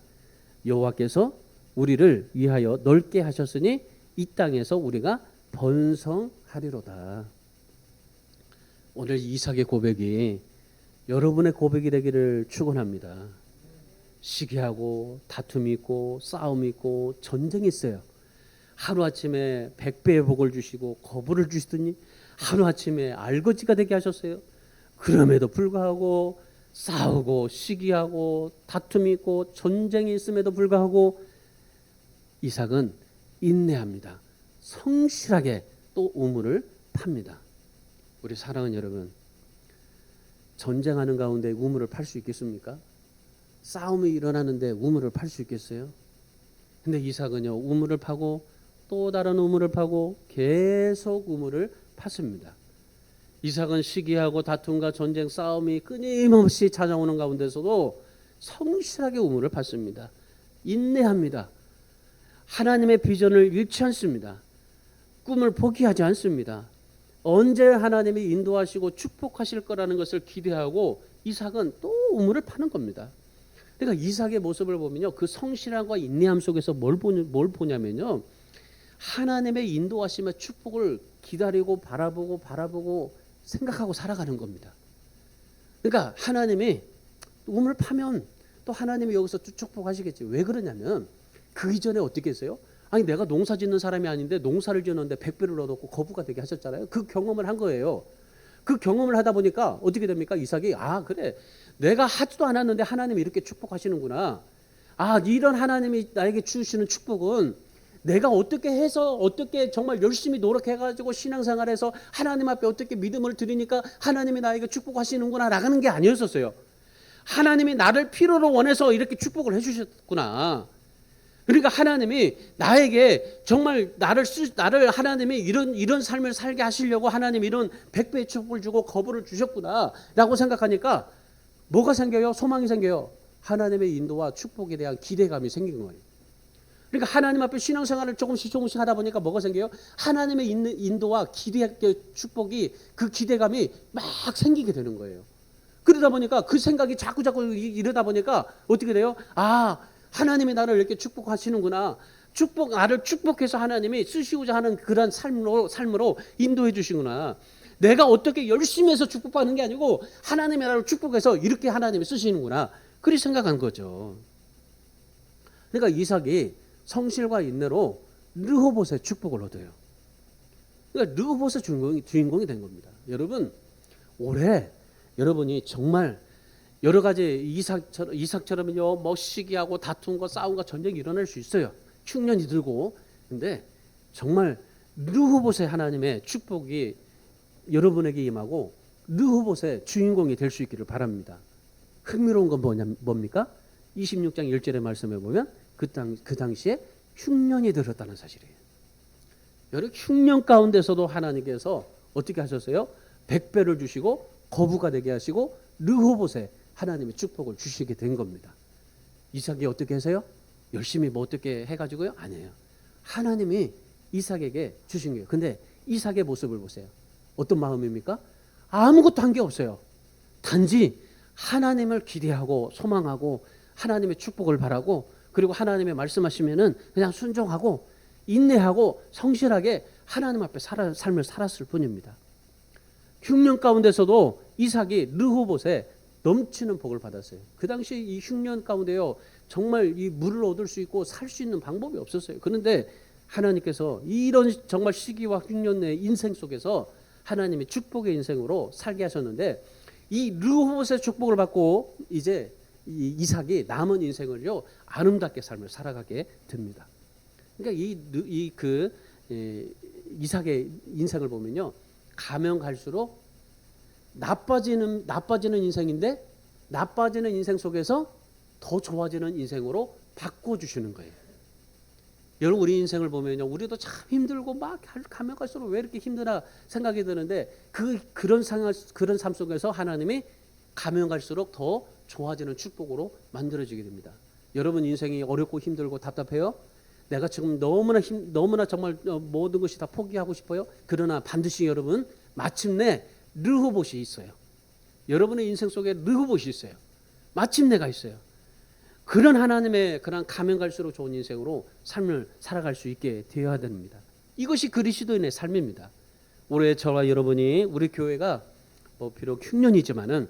[SPEAKER 1] 여호와께서 우리를 위하여 넓게 하셨으니 이 땅에서 우리가 번성하리로다. 오늘 이삭의 고백이 여러분의 고백이 되기를 축원합니다. 시기하고 다툼이 있고 싸움이 있고 전쟁이 있어요. 하루아침에 100배의 복을 주시고 거부를 주시더니 하루아침에 알거지가 되게 하셨어요. 그럼에도 불구하고 싸우고 시기하고 다툼이 있고 전쟁이 있음에도 불구하고 이삭은 인내합니다. 성실하게 또 우물을 팝니다. 우리 사랑하는 여러분, 전쟁하는 가운데 우물을 팔 수 있겠습니까? 싸움이 일어나는데 우물을 팔 수 있겠어요? 근데 이삭은요 우물을 파고 또 다른 우물을 파고 계속 우물을 팠습니다. 이삭은 시기하고 다툼과 전쟁 싸움이 끊임없이 찾아오는 가운데서도 성실하게 우물을 팠습니다. 인내합니다. 하나님의 비전을 잃지 않습니다. 꿈을 포기하지 않습니다. 언제 하나님이 인도하시고 축복하실 거라는 것을 기대하고 이삭은 또 우물을 파는 겁니다. 그러니까 이삭의 모습을 보면요, 그 성실함과 인내함 속에서 뭘 보냐면요, 하나님의 인도하심의 축복을 기다리고 바라보고 생각하고 살아가는 겁니다. 그러니까 하나님이 우물을 파면 또 하나님이 여기서 축복하시겠지. 왜 그러냐면 그 이전에 어떻게 했어요? 아니 내가 농사 짓는 사람이 아닌데 농사를 지었는데 100배를 얻었고 거부가 되게 하셨잖아요. 그 경험을 한 거예요. 그 경험을 하다 보니까 어떻게 됩니까? 이삭이 그래 내가 하지도 않았는데 하나님이 이렇게 축복하시는구나. 이런 하나님이 나에게 주시는 축복은 내가 어떻게 해서 어떻게 정말 열심히 노력해가지고 신앙생활에서 하나님 앞에 어떻게 믿음을 드리니까 하나님이 나에게 축복하시는구나 나가는 게 아니었었어요. 하나님이 나를 필요로 원해서 이렇게 축복을 해주셨구나. 그러니까 하나님이 나에게 정말 나를 하나님이 이런 삶을 살게 하시려고 하나님이 이런 100배의 축복을 주고 거부를 주셨구나라고 생각하니까 뭐가 생겨요? 소망이 생겨요. 하나님의 인도와 축복에 대한 기대감이 생긴 거예요. 그러니까 하나님 앞에 신앙생활을 조금씩 하다 보니까 뭐가 생겨요? 하나님의 인도와 축복이 그 기대감이 막 생기게 되는 거예요. 그러다 보니까 그 생각이 자꾸 이러다 보니까 어떻게 돼요? 하나님이 나를 이렇게 축복하시는구나. 나를 축복해서 하나님이 쓰시고자 하는 그런 삶으로 인도해 주시구나. 내가 어떻게 열심히 해서 축복받는 게 아니고 하나님이 나를 축복해서 이렇게 하나님이 쓰시는구나. 그렇게 생각한 거죠. 그러니까 이삭이 성실과 인내로 르호봇의 축복을 얻어요. 그러니까 르호봇의 주인공이 된 겁니다. 여러분 올해 여러분이 정말 여러 가지 이삭처럼요 뭐 시기하고 다툰 거 싸운 거 전쟁이 일어날 수 있어요. 흉년이 들고. 근데 정말 르호봇의 하나님의 축복이 여러분에게 임하고 르호봇의 주인공이 될 수 있기를 바랍니다. 흥미로운 건 뭡니까? 26장 1절의 말씀에 보면 그 당시에 흉년이 들었다는 사실이에요. 여러분 흉년 가운데서도 하나님께서 어떻게 하셨어요? 100배를 주시고 거부가 되게 하시고 르호봇에 하나님의 축복을 주시게 된 겁니다. 이삭이 어떻게 하세요? 열심히 뭐 어떻게 해가지고요? 아니에요. 하나님이 이삭에게 주신 거예요. 근데 이삭의 모습을 보세요. 어떤 마음입니까? 아무것도 한 게 없어요. 단지 하나님을 기대하고 소망하고 하나님의 축복을 바라고 그리고 하나님의 말씀하시면은 그냥 순종하고 인내하고 성실하게 하나님 앞에 삶을 살았을 뿐입니다. 흉년 가운데서도 이삭이 르호봇에 넘치는 복을 받았어요. 그 당시 이 흉년 가운데요 정말 이 물을 얻을 수 있고 살 수 있는 방법이 없었어요. 그런데 하나님께서 이런 정말 시기와 흉년의 인생 속에서 하나님이 축복의 인생으로 살게 하셨는데 이 르호봇의 축복을 받고 이제 이 이삭이 남은 인생을요 아름답게 삶을 살아가게 됩니다. 그러니까 이삭의 인생을 보면요 가면 갈수록 나빠지는 인생인데 나빠지는 인생 속에서 더 좋아지는 인생으로 바꿔주시는 거예요. 여러분 우리 인생을 보면요 우리도 참 힘들고 막 가면 갈수록 왜 이렇게 힘드나 생각이 드는데 그런 삶 속에서 하나님이 가면 갈수록 더 좋아지는 축복으로 만들어지게 됩니다. 여러분 인생이 어렵고 힘들고 답답해요? 내가 지금 너무나 정말 모든 것이 다 포기하고 싶어요? 그러나 반드시 여러분 마침내 르호봇이 있어요. 여러분의 인생 속에 르호봇이 있어요. 마침내가 있어요. 그런 하나님의 그런 가면 갈수록 좋은 인생으로 삶을 살아갈 수 있게 되어야 됩니다. 이것이 그리스도인의 삶입니다. 올해 저와 여러분이 우리 교회가 뭐 비록 흉년이지만은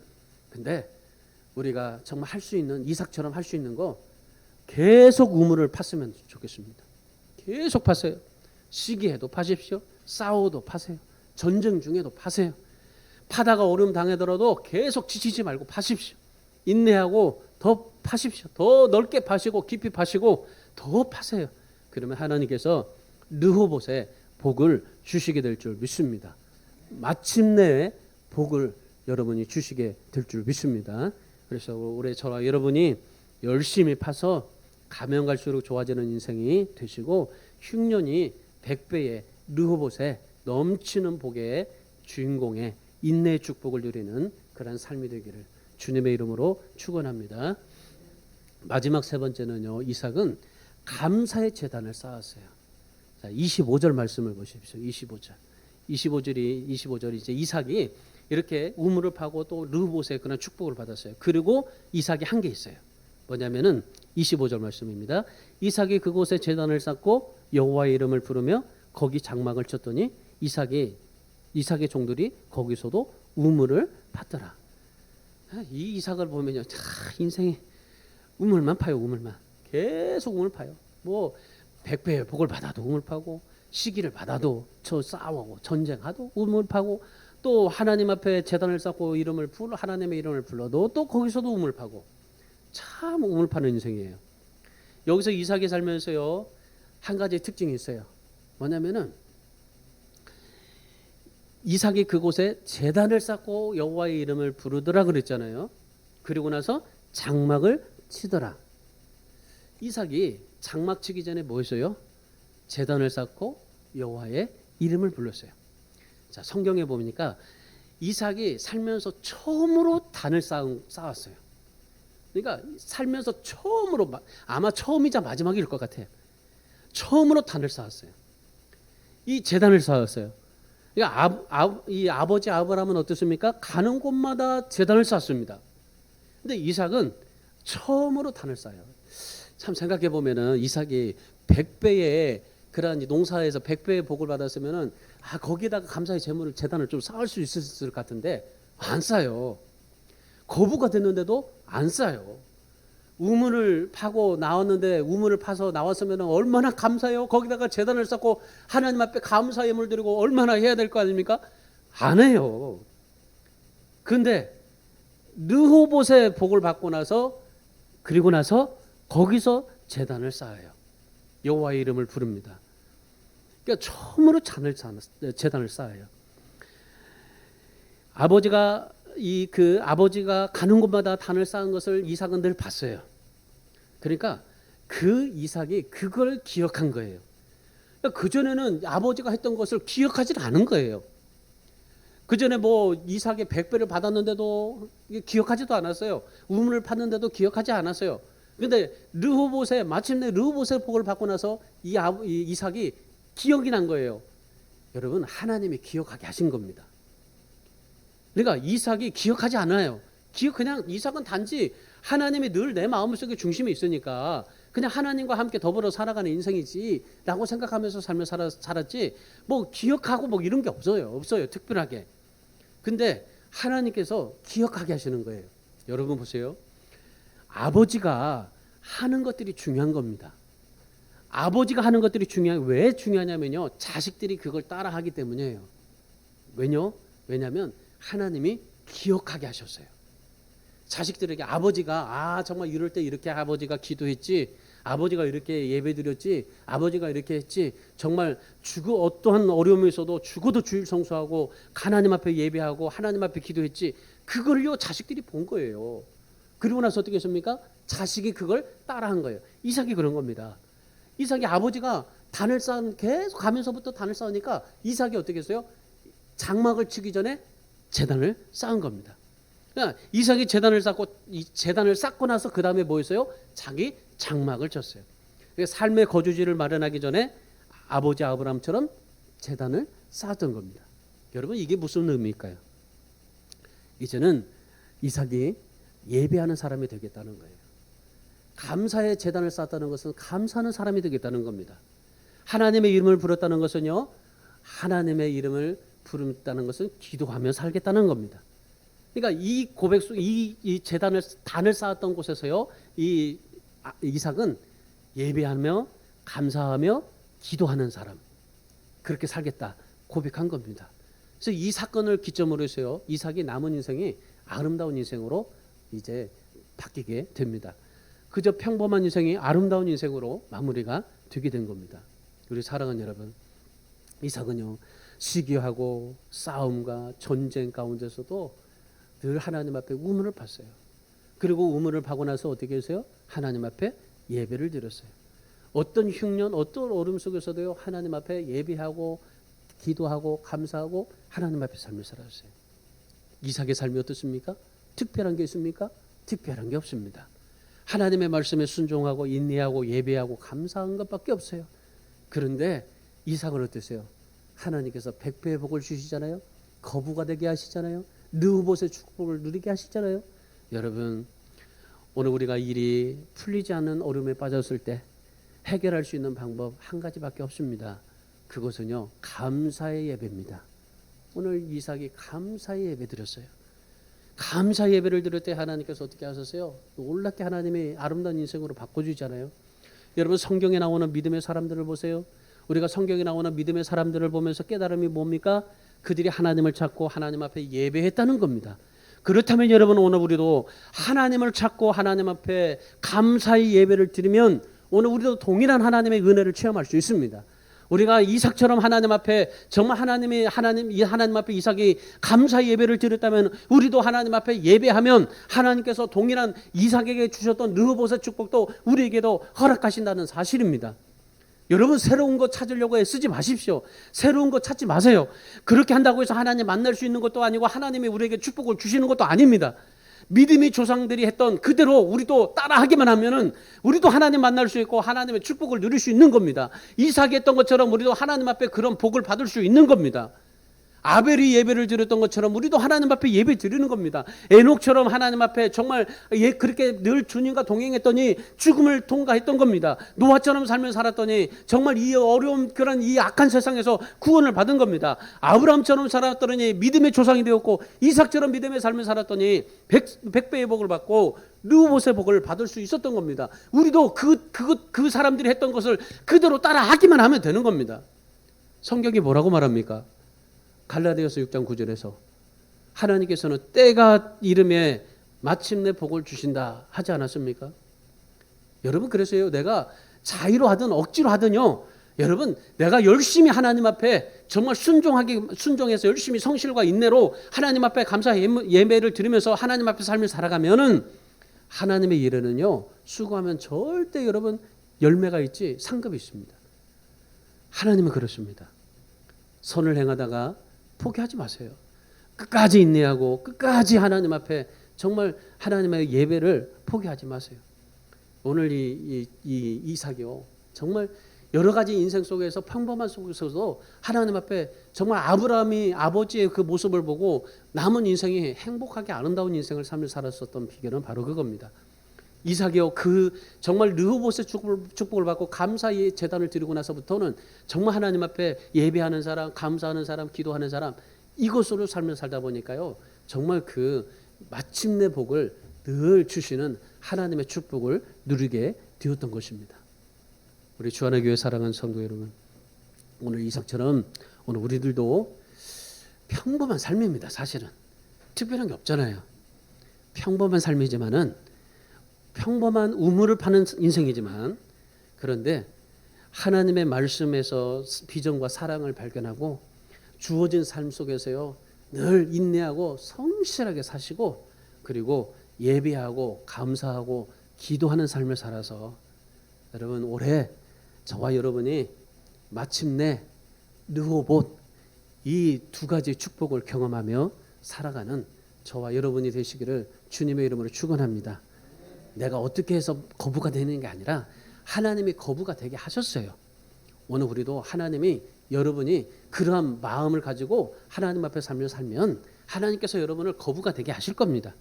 [SPEAKER 1] 근데 우리가 정말 할 수 있는 이삭처럼 할 수 있는 거 계속 우물을 팠으면 좋겠습니다. 계속 파세요. 시기해도 파십시오. 싸워도 파세요. 전쟁 중에도 파세요. 파다가 어려움 당하더라도 계속 지치지 말고 파십시오. 인내하고 더 파십시오. 더 넓게 파시고 깊이 파시고 더 파세요. 그러면 하나님께서 르호봇에 복을 주시게 될 줄 믿습니다. 마침내 복을 여러분이 주시게 될 줄 믿습니다. 그래서 올해 저와 여러분이 열심히 파서 가면 갈수록 좋아지는 인생이 되시고 흉년이 100배의 르호봇에 넘치는 복의 주인공의 인내의 축복을 누리는 그런 삶이 되기를 주님의 이름으로 축원합니다. 마지막 세 번째는요. 이삭은 감사의 제단을 쌓았어요. 자, 25절 말씀을 보십시오. 25절이 이제 이삭이 이렇게 우물을 파고 또 르호봇의 그런 축복을 받았어요. 그리고 이삭이 한 게 있어요. 뭐냐면은 25절 말씀입니다. 이삭이 그곳에 제단을 쌓고 여호와의 이름을 부르며 거기 장막을 쳤더니 이삭의 종들이 거기서도 우물을 팠더라. 이 이삭을 보면요, 인생에 우물만 파요, 우물만. 계속 우물 파요. 뭐 백배의 복을 받아도 우물 파고, 시기를 받아도 저 싸우고 전쟁하도 우물 파고, 또 하나님 앞에 제단을 쌓고 하나님의 이름을 불러도 또 거기서도 우물 파고, 참 우물 파는 인생이에요. 여기서 이삭이 살면서요, 한 가지 특징이 있어요. 뭐냐면은 이삭이 그곳에 제단을 쌓고 여호와의 이름을 부르더라 그랬잖아요. 그리고 나서 장막을 치더라. 이삭이 장막 치기 전에 뭐 했어요? 제단을 쌓고 여호와의 이름을 불렀어요. 자, 성경에 보니까 이삭이 살면서 처음으로 단을 쌓았어요. 그러니까 살면서 처음으로, 아마 처음이자 마지막일 것 같아요. 처음으로 단을 쌓았어요. 이 제단을 쌓았어요. 그러니까 이 아버지 아브라함은 어떻습니까? 가는 곳마다 제단을 쌓습니다. 근데 이삭은 처음으로 단을 쌓아요. 참 생각해 보면은 이삭이 100배의 그러한 농사에서 100배의 복을 받았으면은 거기에다가 감사의 제물을 제단을 좀 쌓을 수 있었을 것 같은데 안 쌓아요. 거부가 됐는데도 안 쌓아요. 우물을 파고 나왔는데 우물을 파서 나왔으면 얼마나 감사해요. 거기다가 제단을 쌓고 하나님 앞에 감사의 예물 드리고 얼마나 해야 될 거 아닙니까? 안 해요. 그런데 르호봇의 복을 받고 나서, 그리고 나서 거기서 제단을 쌓아요. 여호와의 이름을 부릅니다. 그러니까 처음으로 제단을 쌓아요. 아버지가 가는 곳마다 단을 쌓은 것을 이삭은 늘 봤어요. 그러니까 그 이삭이 그걸 기억한 거예요. 그러니까 그전에는 아버지가 했던 것을 기억하지 않은 거예요. 그전에 뭐 이삭의 100배를 받았는데도 기억하지도 않았어요. 우물을 팠는데도 기억하지 않았어요. 그런데 마침내 르호봇의 복을 받고 나서 이삭이 기억이 난 거예요. 여러분, 하나님이 기억하게 하신 겁니다. 그러니까 이삭이 기억하지 않아요. 그냥 이삭은 단지 하나님이 늘 내 마음속에 중심에 있으니까 그냥 하나님과 함께 더불어 살아가는 인생이지라고 생각하면서 살았지, 뭐 기억하고 뭐 이런 게 없어요. 특별하게. 근데 하나님께서 기억하게 하시는 거예요. 여러분 보세요. 아버지가 하는 것들이 중요한 겁니다. 아버지가 하는 것들이 왜 중요하냐면요, 자식들이 그걸 따라하기 때문이에요. 왜냐하면 하나님이 기억하게 하셨어요. 자식들에게 아버지가 정말 이럴 때 이렇게 아버지가 기도했지, 아버지가 이렇게 예배드렸지, 아버지가 이렇게 했지, 정말 어떠한 어려움이 있어도 죽어도 주일 성수하고 하나님 앞에 예배하고 하나님 앞에 기도했지, 그걸요 자식들이 본 거예요. 그리고 나서 어떻게 했습니까? 자식이 그걸 따라한 거예요. 이삭이 그런 겁니다. 이삭이 아버지가 계속 가면서부터 단을 쌓으니까 이삭이 어떻게 했어요? 장막을 치기 전에 제단을 쌓은 겁니다. 그러니까 이삭이 제단을 쌓고 나서 그 다음에 뭐 했어요? 자기 장막을 쳤어요. 그러니까 삶의 거주지를 마련하기 전에 아버지 아브라함처럼 제단을 쌓았던 겁니다. 여러분, 이게 무슨 의미일까요? 이제는 이삭이 예배하는 사람이 되겠다는 거예요. 감사의 제단을 쌓았다는 것은 감사하는 사람이 되겠다는 겁니다. 하나님의 이름을 부르다는 것은요, 하나님의 이름을 부른다는 것은 기도하며 살겠다는 겁니다. 그러니까 이 고백 속 이 단을 쌓았던 곳에서요, 이삭은 예배하며 감사하며 기도하는 사람, 그렇게 살겠다 고백한 겁니다. 그래서 이 사건을 기점으로 해서요, 이삭이 남은 인생이 아름다운 인생으로 이제 바뀌게 됩니다. 그저 평범한 인생이 아름다운 인생으로 마무리가 되게 된 겁니다. 우리 사랑하는 여러분, 이삭은요, 시기하고 싸움과 전쟁 가운데서도 늘 하나님 앞에 우물을 팠어요. 그리고 우물을 파고 나서 어떻게 했어요? 하나님 앞에 예배를 드렸어요. 어떤 흉년, 어떤 어려움 속에서도요, 하나님 앞에 예배하고 기도하고 감사하고 하나님 앞에 삶을 살았어요. 이삭의 삶이 어떻습니까? 특별한 게 있습니까? 특별한 게 없습니다. 하나님의 말씀에 순종하고 인내하고 예배하고 감사한 것밖에 없어요. 그런데 이삭은 어떠세요? 하나님께서 100배의 복을 주시잖아요. 거부가 되게 하시잖아요. 르호봇의 축복을 누리게 하시잖아요. 여러분, 오늘 우리가 일이 풀리지 않는 어려움에 빠졌을 때 해결할 수 있는 방법 한 가지밖에 없습니다. 그것은요, 감사의 예배입니다. 오늘 이삭이 감사의 예배 드렸어요. 감사 예배를 드릴 때 하나님께서 어떻게 하셨어요? 놀랍게 하나님이 아름다운 인생으로 바꿔주잖아요. 여러분 성경에 나오는 믿음의 사람들을 보세요. 우리가 성경에 나오는 믿음의 사람들을 보면서 깨달음이 뭡니까? 그들이 하나님을 찾고 하나님 앞에 예배했다는 겁니다. 그렇다면 여러분 오늘 우리도 하나님을 찾고 하나님 앞에 감사의 예배를 드리면 오늘 우리도 동일한 하나님의 은혜를 체험할 수 있습니다. 우리가 이삭처럼 하나님 앞에 정말 하나님 앞에 이삭이 감사의 예배를 드렸다면 우리도 하나님 앞에 예배하면 하나님께서 동일한 이삭에게 주셨던 르호봇의 축복도 우리에게도 허락하신다는 사실입니다. 여러분 새로운 것 찾으려고 애쓰지 마십시오. 새로운 것 찾지 마세요. 그렇게 한다고 해서 하나님 만날 수 있는 것도 아니고 하나님이 우리에게 축복을 주시는 것도 아닙니다. 믿음의 조상들이 했던 그대로 우리도 따라하기만 하면은 우리도 하나님 만날 수 있고 하나님의 축복을 누릴 수 있는 겁니다. 이삭이 했던 것처럼 우리도 하나님 앞에 그런 복을 받을 수 있는 겁니다. 아벨이 예배를 드렸던 것처럼 우리도 하나님 앞에 예배 드리는 겁니다. 에녹처럼 하나님 앞에 정말 그렇게 늘 주님과 동행했더니 죽음을 통과했던 겁니다. 노아처럼 삶을 살았더니 정말 이 어려운 그런 이 악한 세상에서 구원을 받은 겁니다. 아브라함처럼 살았더니 믿음의 조상이 되었고 이삭처럼 믿음의 삶을 살았더니 백배의 복을 받고 르호봇의 복을 받을 수 있었던 겁니다. 우리도 그 사람들이 했던 것을 그대로 따라하기만 하면 되는 겁니다. 성경이 뭐라고 말합니까? 갈라디아서 6장 9절에서 하나님께서는 때가 이름에 마침내 복을 주신다 하지 않았습니까? 여러분 그래서요 내가 자의로 하든 억지로 하든요 여러분 내가 열심히 하나님 앞에 정말 순종해서 열심히 성실과 인내로 하나님 앞에 감사 예배를 드리면서 하나님 앞에 삶을 살아가면은 하나님의 일에는요 수고하면 절대 여러분 열매가 있지 상급이 있습니다. 하나님은 그렇습니다. 선을 행하다가 포기하지 마세요. 끝까지 인내하고 끝까지 하나님 앞에 정말 하나님의 예배를 포기하지 마세요. 오늘 이 이삭이요 정말 여러 가지 인생 속에서 평범한 속에서도 하나님 앞에 정말 아브라함이 아버지의 그 모습을 보고 남은 인생이 행복하게 아름다운 인생을 삶을 살았었던 비결은 바로 그겁니다. 이삭이요 그 정말 르호봇의 축복을 받고 감사의 제단을 드리고 나서부터는 정말 하나님 앞에 예배하는 사람, 감사하는 사람, 기도하는 사람 이것으로 삶을 살다 보니까요 정말 그 마침내 복을 늘 주시는 하나님의 축복을 누리게 되었던 것입니다. 우리 주안의 교회 사랑하는 성도 여러분, 오늘 이삭처럼 오늘 우리들도 평범한 삶입니다. 사실은 특별한 게 없잖아요. 평범한 삶이지만은 평범한 우물을 파는 인생이지만 그런데 하나님의 말씀에서 비전과 사랑을 발견하고 주어진 삶 속에서요 늘 인내하고 성실하게 사시고 그리고 예배하고 감사하고 기도하는 삶을 살아서 여러분 올해 저와 여러분이 마침내 르호봇 이 두 가지 축복을 경험하며 살아가는 저와 여러분이 되시기를 주님의 이름으로 축원합니다. 내가 어떻게 해서 거부가 되는 게 아니라 하나님이 거부가 되게 하셨어요. 오늘 우리도 하나님이 여러분이 그러한 마음을 가지고 하나님 앞에 삶을 살면 하나님께서 여러분을 거부가 되게 하실 겁니다.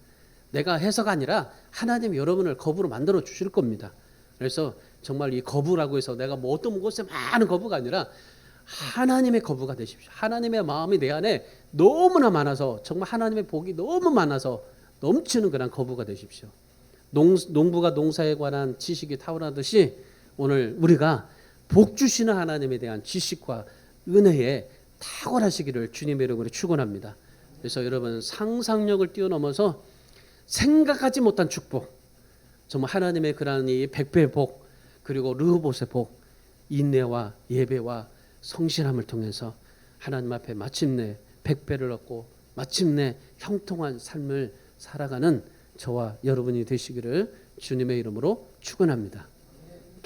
[SPEAKER 1] 내가 해서가 아니라 하나님이 여러분을 거부로 만들어 주실 겁니다. 그래서 정말 이 거부라고 해서 내가 뭐 어떤 곳에 많은 거부가 아니라 하나님의 거부가 되십시오. 하나님의 마음이 내 안에 너무나 많아서 정말 하나님의 복이 너무 많아서 넘치는 그런 거부가 되십시오. 농부가 농사에 관한 지식이 탁월하듯이 오늘 우리가 복 주시는 하나님에 대한 지식과 은혜에 탁월하시기를 주님의 이름으로 축원합니다. 그래서 여러분 상상력을 뛰어넘어서 생각하지 못한 축복, 정말 하나님의 그러한 이 백배의 복 그리고 르호봇의 복, 인내와 예배와 성실함을 통해서 하나님 앞에 마침내 백배를 얻고 마침내 형통한 삶을 살아가는 저와 여러분이 되시기를 주님의 이름으로 축원합니다.